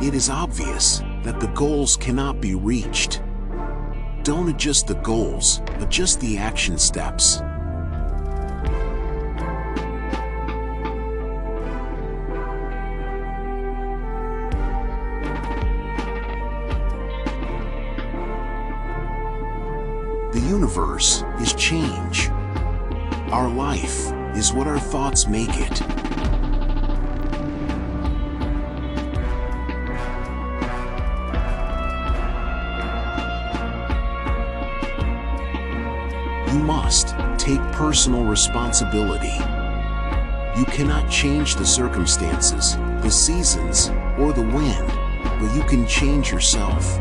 it is obvious that the goals cannot be reached. Don't adjust the goals, adjust the action steps. The universe is change. Our life is what our thoughts make it. You must take personal responsibility. You cannot change the circumstances, the seasons, or the wind, but you can change yourself.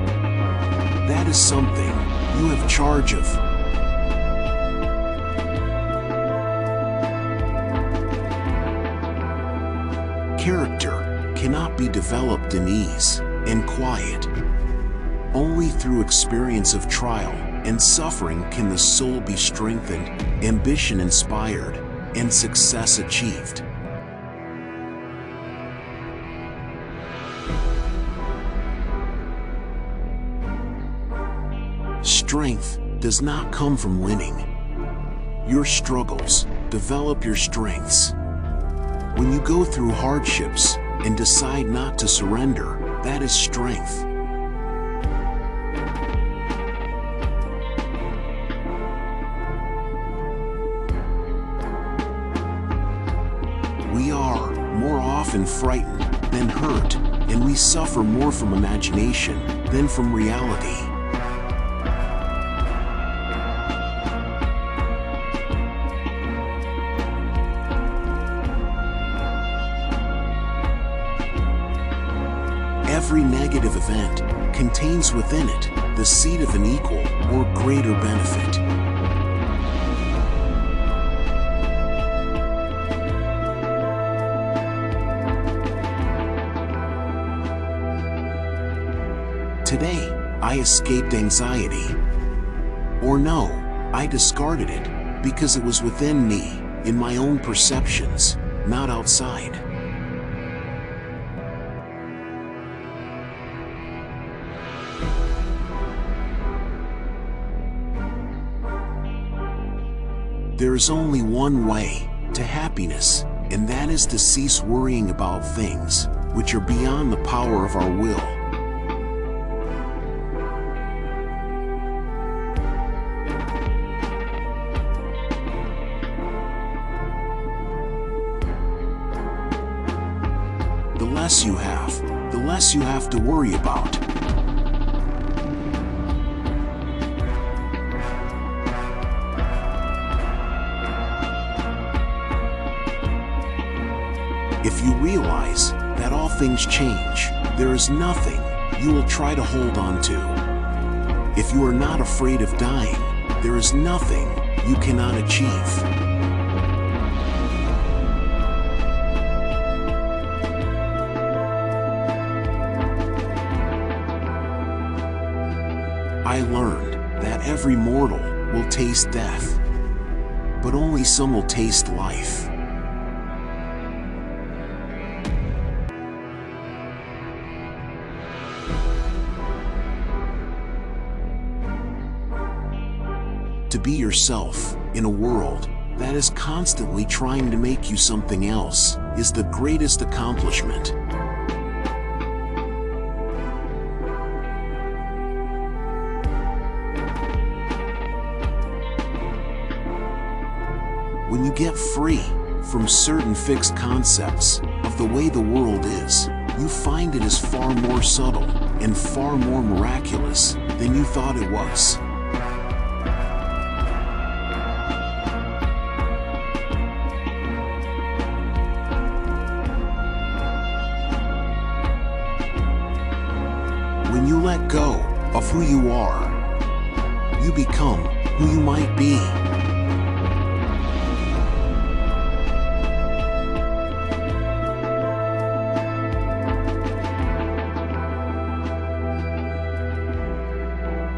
That is something you have charge of. Character cannot be developed in ease and quiet. Only through experience of trial and suffering can the soul be strengthened, ambition inspired, and success achieved. Strength does not come from winning. Your struggles develop your strengths. When you go through hardships and decide not to surrender, that is strength. We are more often frightened than hurt, and we suffer more from imagination than from reality. Every negative event contains within it the seed of an equal or greater benefit. Today, I escaped anxiety. Or no, I discarded it because it was within me, in my own perceptions, not outside. There is only one way to happiness, and that is to cease worrying about things which are beyond the power of our will. The less you have to worry about. If you realize that all things change, there is nothing you will try to hold on to. If you are not afraid of dying, there is nothing you cannot achieve. I learned that every mortal will taste death, but only some will taste life. To be yourself in a world that is constantly trying to make you something else is the greatest accomplishment. When you get free from certain fixed concepts of the way the world is, you find it is far more subtle and far more miraculous than you thought it was. When you let go of who you are, you become who you might be.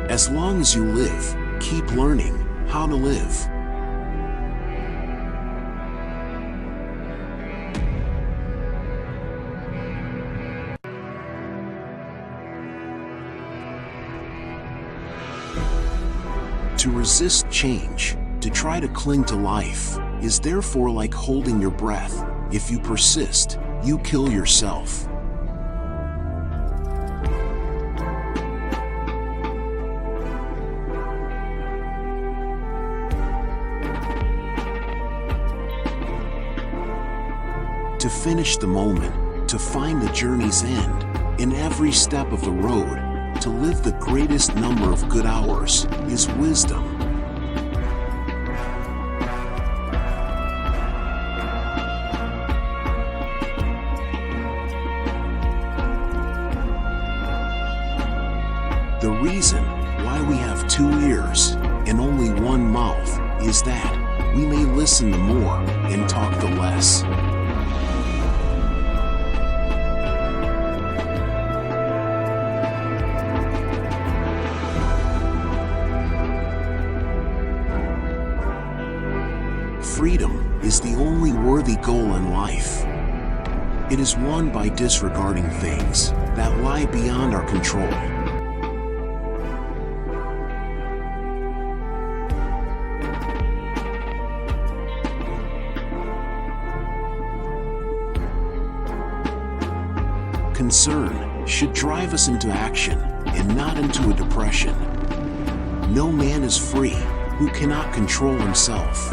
As long as you live, keep learning how to live. To resist change, to try to cling to life, is therefore like holding your breath. If you persist, you kill yourself. To finish the moment, to find the journey's end, in every step of the road, to live the greatest number of good hours, is wisdom. The reason why we have 2 ears and only 1 mouth is that we may listen the more and talk the less. Freedom is the only worthy goal in life. It is won by disregarding things that lie beyond our control. Concern should drive us into action and not into a depression. No man is free who cannot control himself.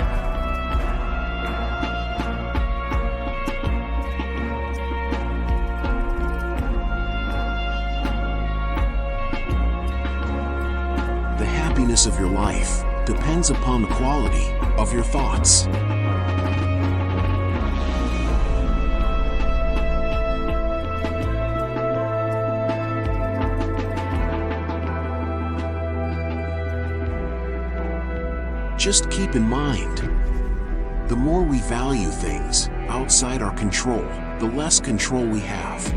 The happiness of your life depends upon the quality of your thoughts. Just keep in mind, the more we value things outside our control, the less control we have.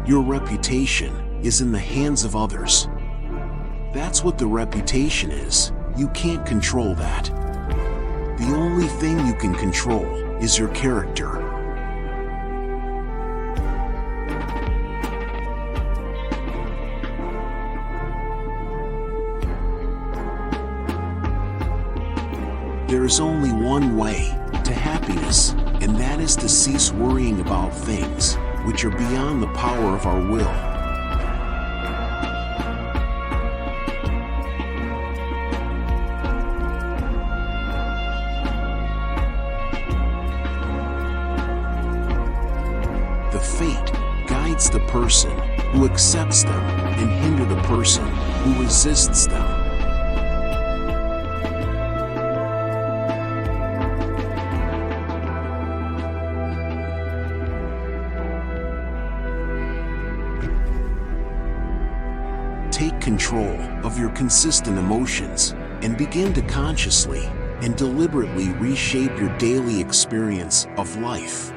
Your reputation is in the hands of others. That's what the reputation is. You can't control that. The only thing you can control is your character. There is only one way to happiness, and that is to cease worrying about things which are beyond the power of our will. The fate guides the person who accepts them and hinder the person who resists them. Take control of your consistent emotions and begin to consciously and deliberately reshape your daily experience of life.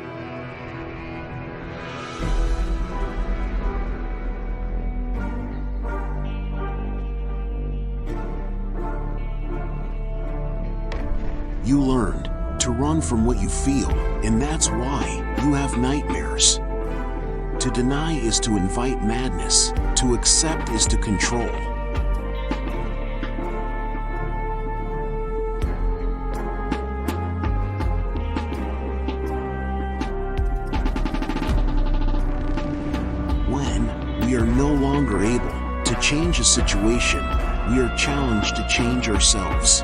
You learned to run from what you feel, and that's why you have nightmares. To deny is to invite madness. To accept is to control. When we are no longer able to change a situation, we are challenged to change ourselves.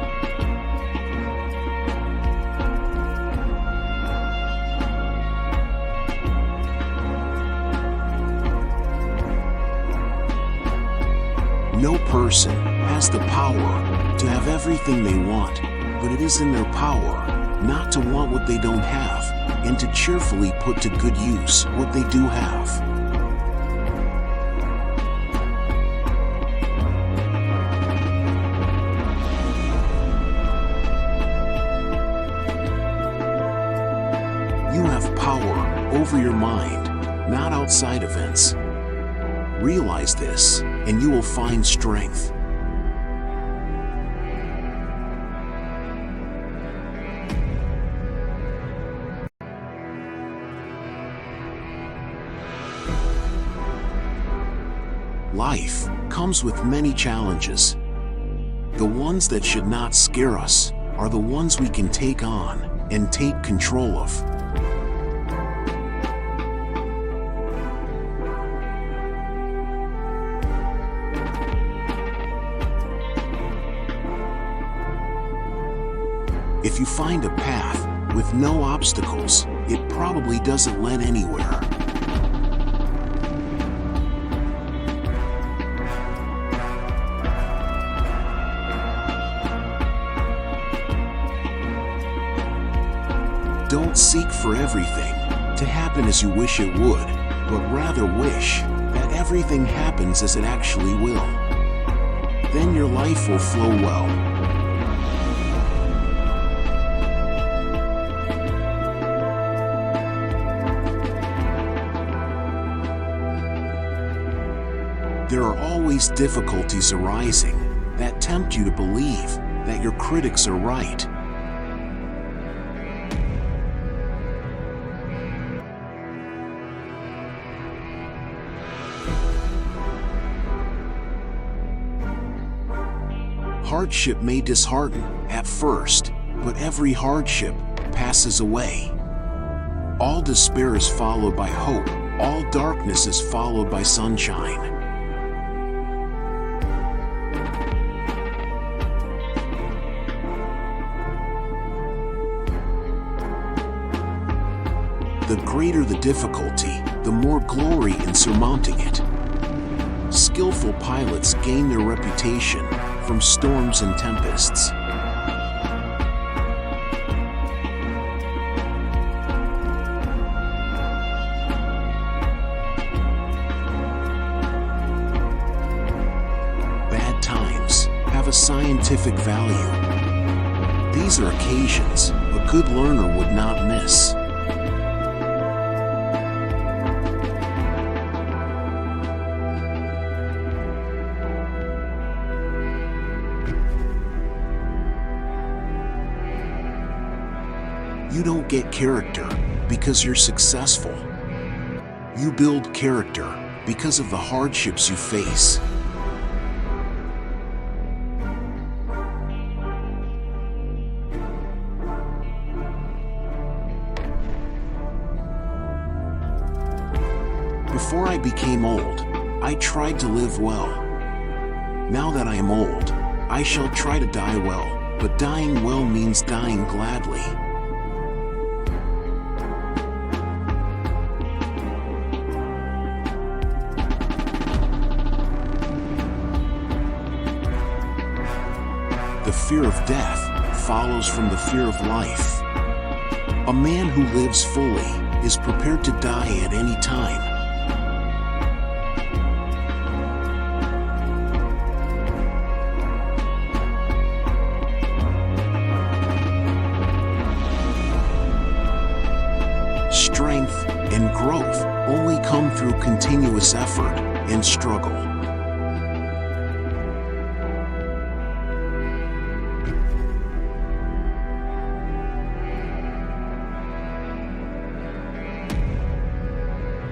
No person has the power to have everything they want, but it is in their power not to want what they don't have, and to cheerfully put to good use what they do have. You have power over your mind, not outside events. Realize this, and you will find strength. Life comes with many challenges. The ones that should not scare us are the ones we can take on and take control of. If you find a path with no obstacles, it probably doesn't lead anywhere. Don't seek for everything to happen as you wish it would, but rather wish that everything happens as it actually will. Then your life will flow well. There are always difficulties arising that tempt you to believe that your critics are right. Hardship may dishearten at first, but every hardship passes away. All despair is followed by hope. All darkness is followed by sunshine. The greater the difficulty, the more glory in surmounting it. Skillful pilots gain their reputation from storms and tempests. Bad times have a scientific value. These are occasions a good learner would not miss. You don't get character because you're successful. You build character because of the hardships you face. Before I became old, I tried to live well. Now that I am old, I shall try to die well, but dying well means dying gladly. The fear of death follows from the fear of life. A man who lives fully is prepared to die at any time. Strength and growth only come through continuous effort and struggle.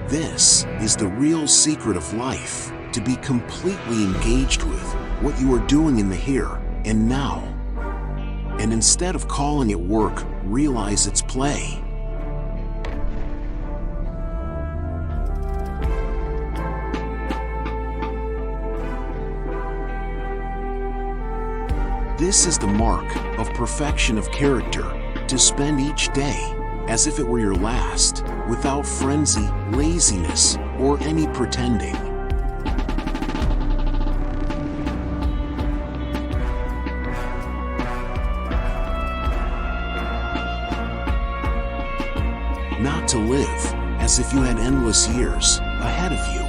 This is the real secret of life, to be completely engaged with what you are doing in the here and now. And instead of calling it work, realize it's play. This is the mark of perfection of character, to spend each day as if it were your last, without frenzy, laziness, or any pretending. Not to live as if you had endless years ahead of you.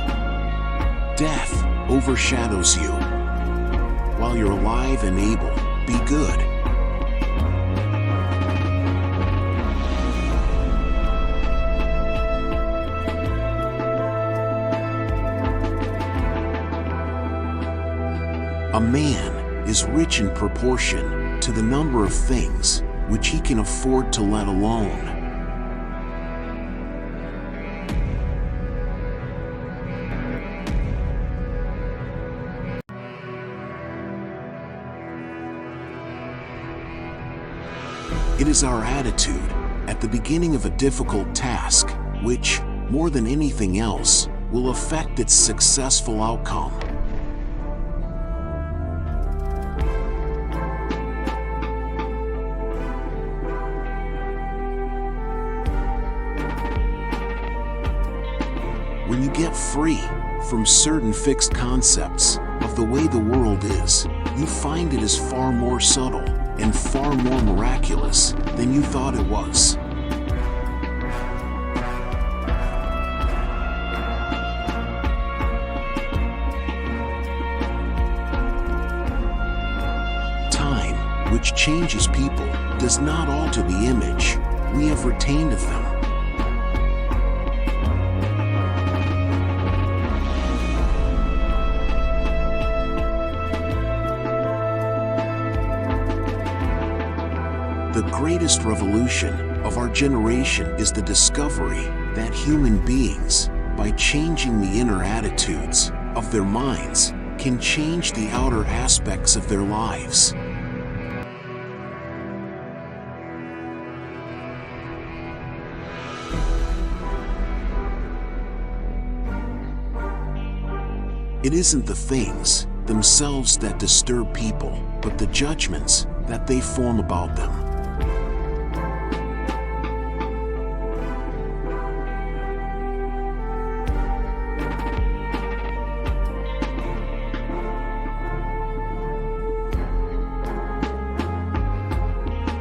Death overshadows you. While you're alive and able, be good. A man is rich in proportion to the number of things which he can afford to let alone. It is our attitude at the beginning of a difficult task, which, more than anything else, will affect its successful outcome. When you get free from certain fixed concepts of the way the world is, you find it is far more subtle and far more miraculous than you thought it was. Time, which changes people, does not alter the image we have retained of them. The greatest revolution of our generation is the discovery that human beings, by changing the inner attitudes of their minds, can change the outer aspects of their lives. It isn't the things themselves that disturb people, but the judgments that they form about them.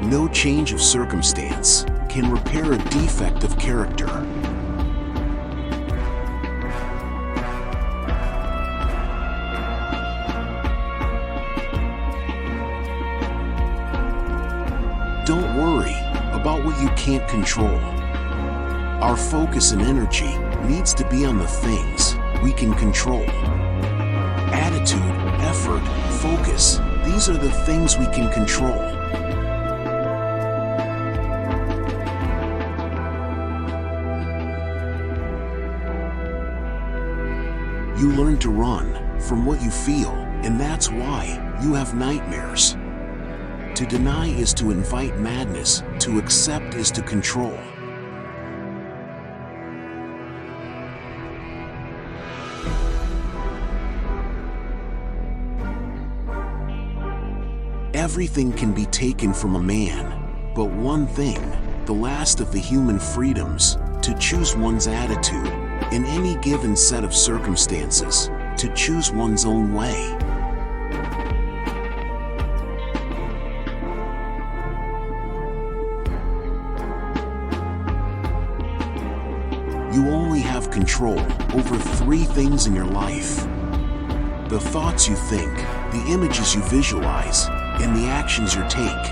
No change of circumstance can repair a defect of character. Don't worry about what you can't control. Our focus and energy needs to be on the things we can control. Attitude, effort, focus, these are the things we can control. You learn to run from what you feel, and that's why you have nightmares. To deny is to invite madness, to accept is to control. Everything can be taken from a man, but one thing, the last of the human freedoms, to choose one's attitude in any given set of circumstances, to choose one's own way. You only have control over 3 things in your life: the thoughts you think, the images you visualize, and the actions you take.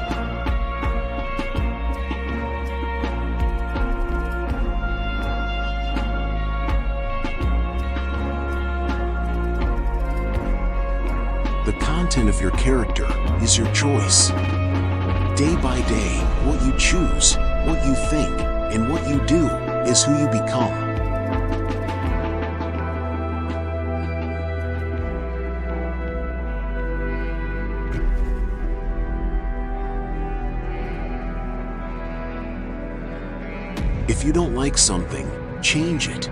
The content of your character is your choice. Day by day, what you choose, what you think, and what you do is who you become. If you don't like something, change it.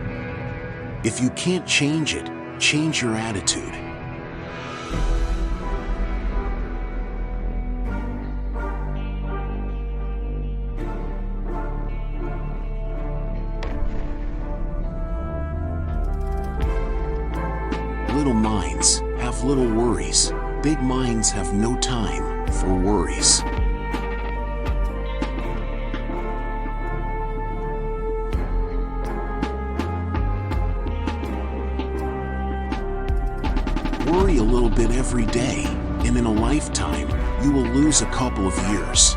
If you can't change it, change your attitude. Little minds have little worries. Big minds have no time for worries. Worry a little bit every day, and in a lifetime, you will lose a couple of years.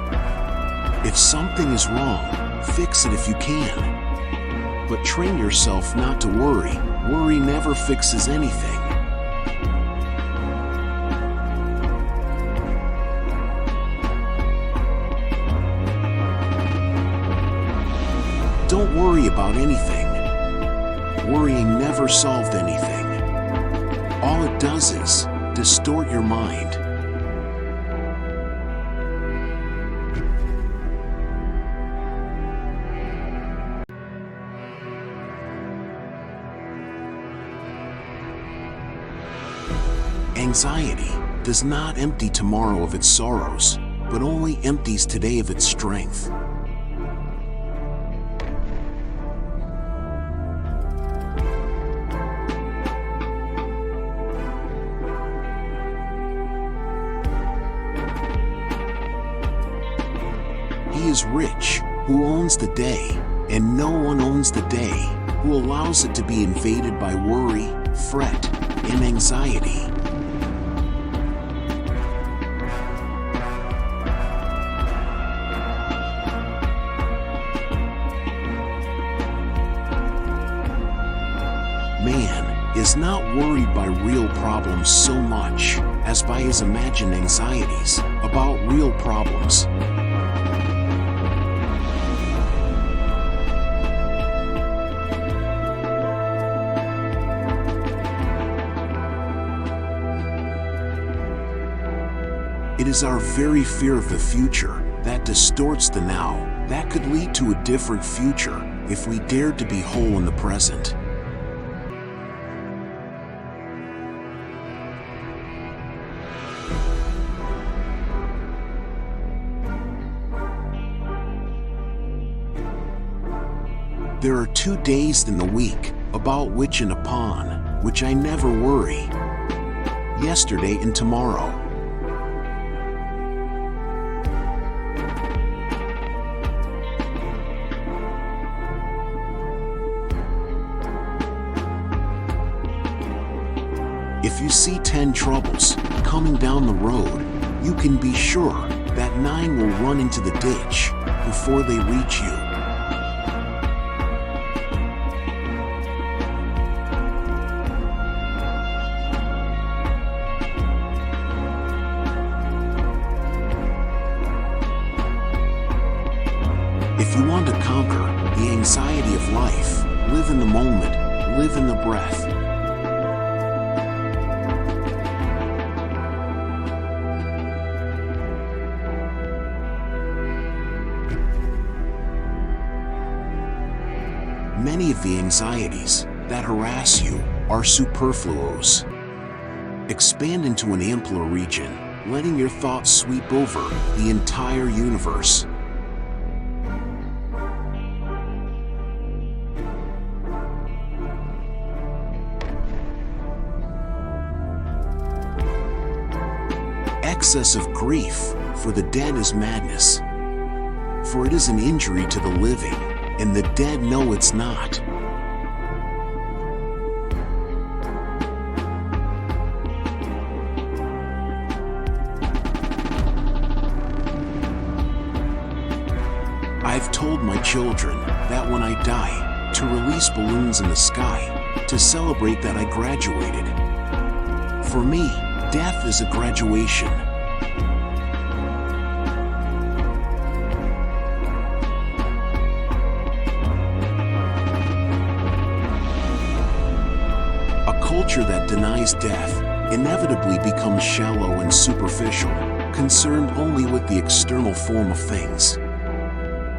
If something is wrong, fix it if you can. But train yourself not to worry. Worry never fixes anything. Don't worry about anything. Worrying never solved anything. All it does is distort your mind. Anxiety does not empty tomorrow of its sorrows, but only empties today of its strength. He is rich who owns the day, and no one owns the day who allows it to be invaded by worry, fret, and anxiety. Man is not worried by real problems so much as by his imagined anxieties about real problems. It is our very fear of the future that distorts the now, that could lead to a different future if we dared to be whole in the present. There are 2 days in the week about which and upon which I never worry: yesterday and tomorrow. If you see 10 troubles coming down the road, you can be sure that 9 will run into the ditch before they reach you. If you want to conquer the anxiety of life, live in the moment, live in the breath. Many of the anxieties that harass you are superfluous. Expand into an ampler region, letting your thoughts sweep over the entire universe. Excess of grief for the dead is madness, for it is an injury to the living, and the dead know it's not. I've told my children that when I die, to release balloons in the sky, to celebrate that I graduated. For me, death is a graduation. A culture that denies death inevitably becomes shallow and superficial, concerned only with the external form of things.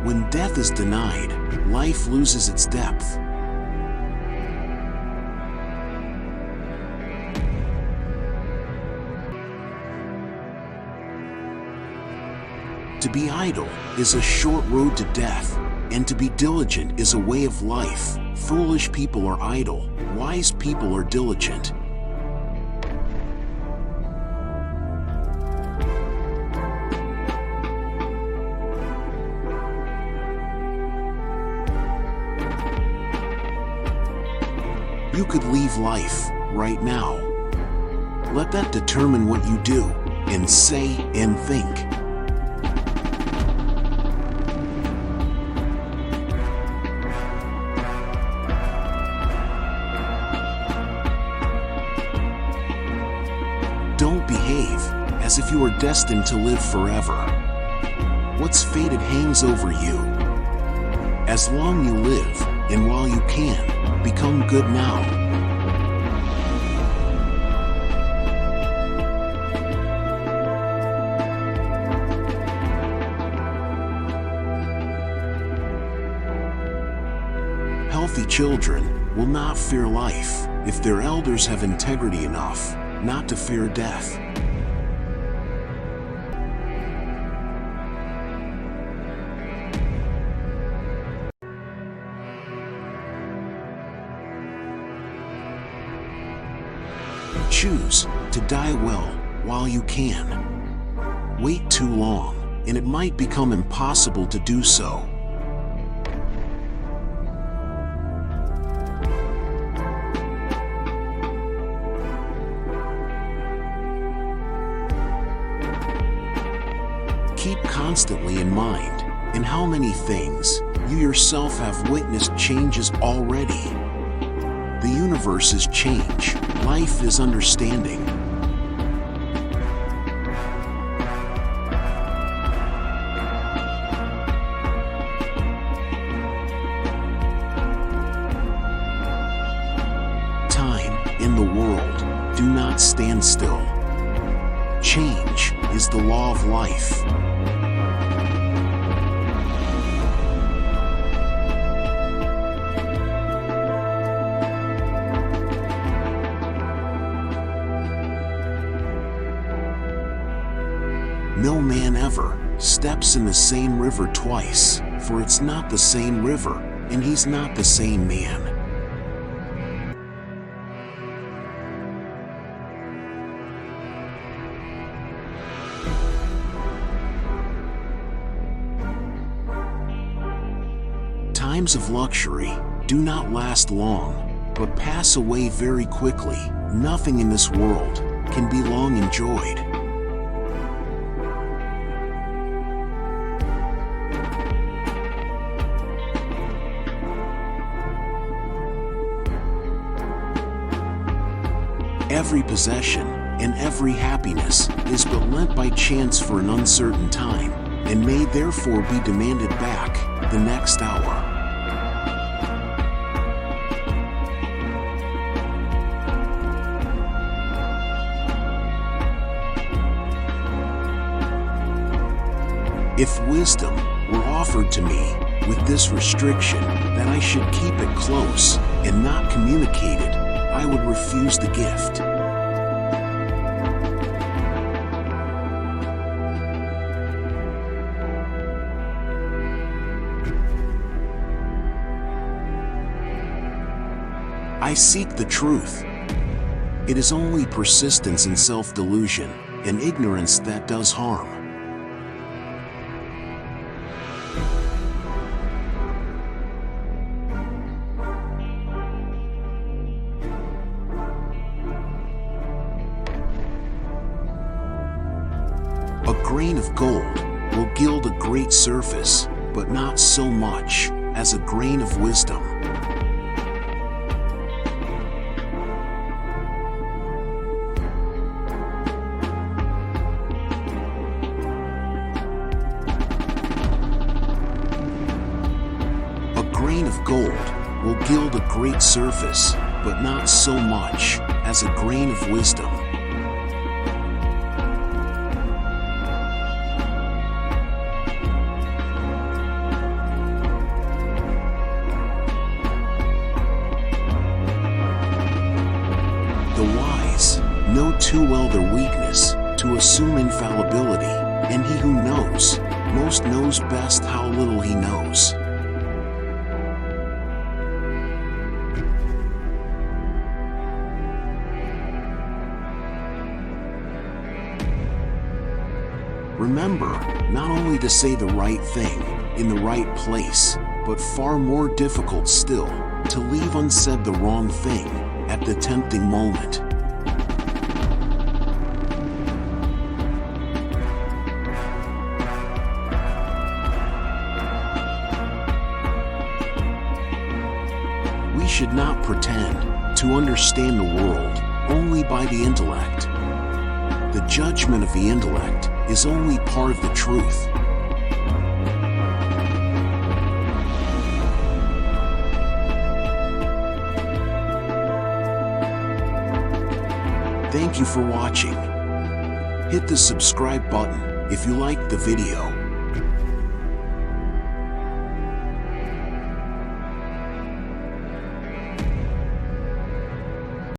When death is denied, life loses its depth. To be idle is a short road to death, and to be diligent is a way of life. Foolish people are idle, wise people are diligent. You could leave life right now. Let that determine what you do, and say, and think. Don't behave as if you are destined to live forever. What's fated hangs over you. As long you live, and while you can, become good now. Healthy children will not fear life if their elders have integrity enough not to fear death. Choose to die well while you can. Wait too long, and it might become impossible to do so. Keep constantly in mind in how many things you yourself have witnessed changes already. The universe is change. Life is understanding. Time in the world do not stand still. Change is the law of life. No man ever steps in the same river twice, for it's not the same river, and he's not the same man. Times of luxury do not last long, but pass away very quickly. Nothing in this world can be long enjoyed. Every possession and every happiness is but lent by chance for an uncertain time, and may therefore be demanded back the next hour. If wisdom were offered to me with this restriction that I should keep it close and not communicate it, I would refuse the gift. I seek the truth. It is only persistence in self-delusion and ignorance that does harm. A grain of gold will gild a great surface, but not so much as a grain of wisdom. A grain of gold will gild a great surface, but not so much as a grain of wisdom. Know too well their weakness to assume infallibility, and he who knows most knows best how little he knows. Remember not only to say the right thing in the right place, but far more difficult still, to leave unsaid the wrong thing at the tempting moment. We should not pretend to understand the world only by the intellect. The judgment of the intellect is only part of the truth. Thank you for watching. Hit the subscribe button if you liked the video.